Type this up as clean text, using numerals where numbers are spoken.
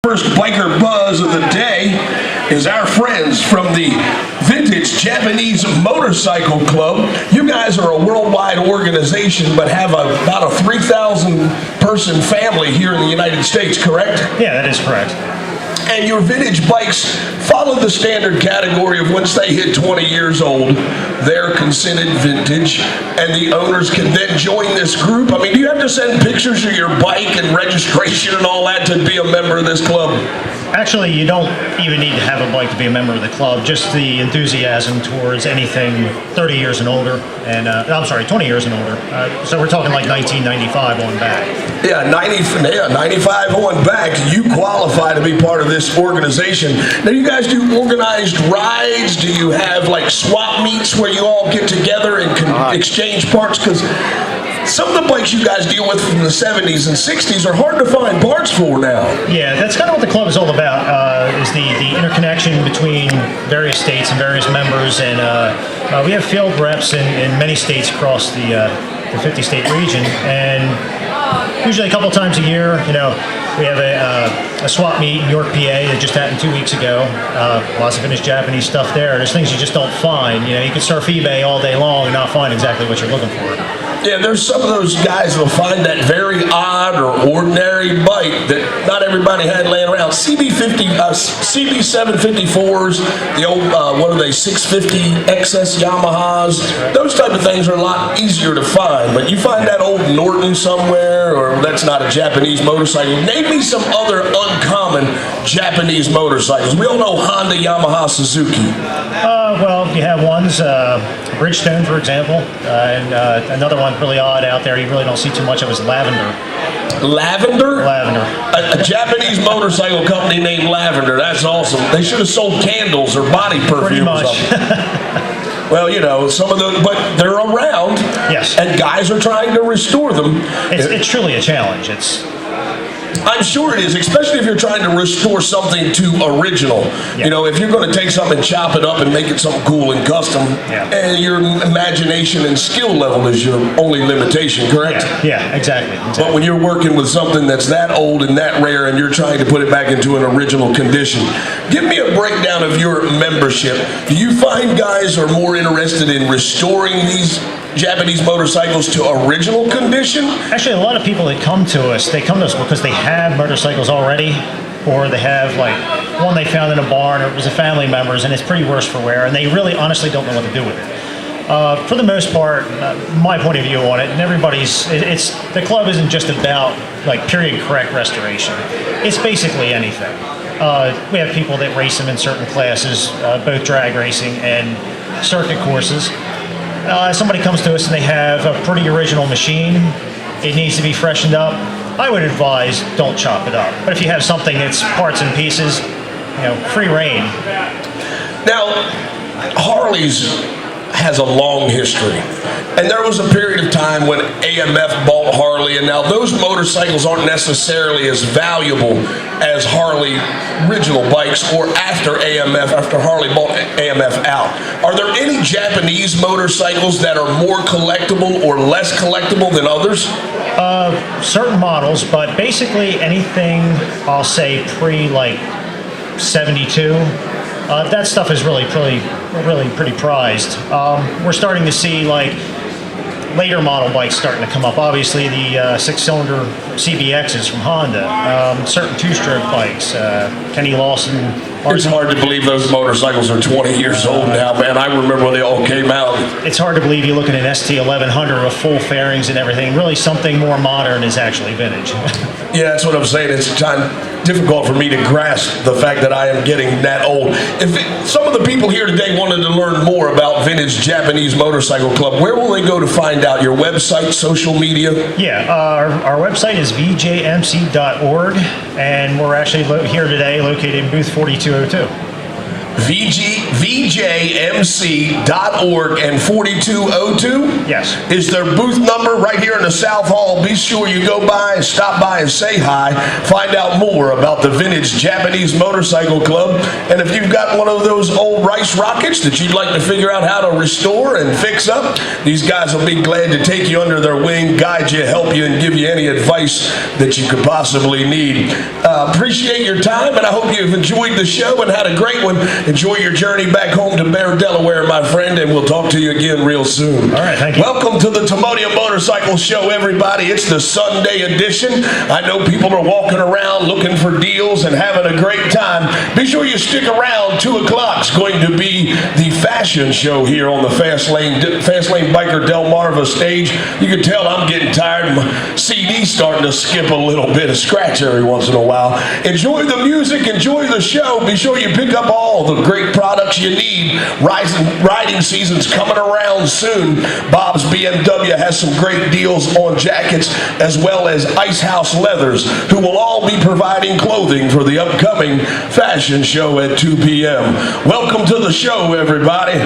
First biker buzz of the day is our friends from the Vintage Japanese Motorcycle Club. You guys are a worldwide organization, but have about a 3,000 person family here in the United States, correct? Yeah, that is correct. And your vintage bikes follow the standard category of once they hit 20 years old, they're considered vintage, and the owners can then join this group. I mean, do you have to send pictures of your bike and registration and all that to be a member of this club? Actually, you don't even need to have a bike to be a member of the club. Just the enthusiasm towards anything 30 years and older, and I'm sorry, 20 years and older. So we're talking like 1995 on back. Yeah, 95 on back. You qualify to be part of this organization. Now, you guys do organized rides? Do you have like swap meets where you all get together and can exchange parts? Because some of the bikes you guys deal with from the 70s and 60s are hard to find parts for now. Yeah, that's kind of what the club is all about, is the interconnection between various states and various members. And we have field reps in many states across the 50-state region. And usually a couple times a year, you know, we have a swap meet in York, PA that just happened 2 weeks ago. Lots of vintage Japanese stuff there. There's things you just don't find. You know, you can surf eBay all day long and not find exactly what you're looking for. Yeah, there's some of those guys who will find that very odd or ordinary bike that not everybody had laying around. CB754s, the old, what are they, 650 XS Yamahas, those type of things are a lot easier to find. But you find that old Norton somewhere, or that's not a Japanese motorcycle. Name me some other uncommon Japanese motorcycles. We all know Honda, Yamaha, Suzuki. Well, you have ones, Bridgestone, for example, and another one really odd out there you really don't see too much of is Lavender. Lavender? Lavender. A Japanese motorcycle company named Lavender. That's awesome. They should have sold candles or body perfume or something. Well, you know, some of those, but they're around. Yes. And guys are trying to restore them. It's truly a challenge. I'm sure it is, especially if you're trying to restore something to original. Yeah. You know, if you're going to take something and chop it up and make it something cool and custom, and your imagination and skill level is your only limitation, correct? Yeah, exactly. But when you're working with something that's that old and that rare and you're trying to put it back into an original condition, give me a breakdown of your membership. Do you find guys are more interested in restoring these Japanese motorcycles to original condition? Actually, a lot of people that come to us, because they have motorcycles already, or they have like one they found in a barn, or it was a family member's, and it's pretty worse for wear, and they really honestly don't know what to do with it. For the most part, my point of view on it, and the club isn't just about like period correct restoration. It's basically anything. We have people that race them in certain classes, both drag racing and circuit courses. Somebody comes to us and they have a pretty original machine, it needs to be freshened up, I would advise don't chop it up. But if you have something that's parts and pieces, you know, free reign. Now, Harley's has a long history. And there was a period of time when AMF bought Harley, and now those motorcycles aren't necessarily as valuable as Harley original bikes or after Harley bought AMF out. Are there any Japanese motorcycles that are more collectible or less collectible than others? Certain models, but basically anything, I'll say pre like 72, that stuff is really pretty prized. We're starting to see like later model bikes starting to come up. Obviously the 6-cylinder CBXs from Honda, certain two-stroke bikes, Kenny Lawson. It's hard to believe those motorcycles are 20 years old now, man. I remember when they all came out. It's hard to believe you look at an ST1100 with full fairings and everything. Really something more modern is actually vintage. Yeah, that's what I'm saying. It's difficult for me to grasp the fact that I am getting that old. If some of the people here today wanted to learn more about Vintage Japanese Motorcycle Club, where will they go to find out? Your website, social media? Yeah, our website is vjmc.org, and we're actually here today located in booth 4202. VJMC.org and 4202? Yes. Is their booth number right here in the South Hall. Be sure you go by and stop by and say hi. Find out more about the Vintage Japanese Motorcycle Club. And if you've got one of those old Rice Rockets that you'd like to figure out how to restore and fix up, these guys will be glad to take you under their wing, guide you, help you, and give you any advice that you could possibly need. Appreciate your time, and I hope you've enjoyed the show and had a great one. Enjoy your journey back home to Bear, Delaware, my friend, and we'll talk to you again real soon. All right, thank you. Welcome to the Timonium Motorcycle Show, everybody. It's the Sunday edition. I know people are walking around looking for deals and having a great time. Be sure you stick around. 2 o'clock is going to be the fashion show here on the Fast Lane Biker Delmarva stage. You can tell I'm getting tired. My CD's starting to skip a little bit of scratch every once in a while. Enjoy the music, enjoy the show. Be sure you pick up all the great products you need. Riding season's coming around soon. Bob's BMW has some great deals on jackets, as well as Ice House Leathers, who will all be providing clothing for the upcoming fashion show at 2 p.m. Welcome to the show, everybody.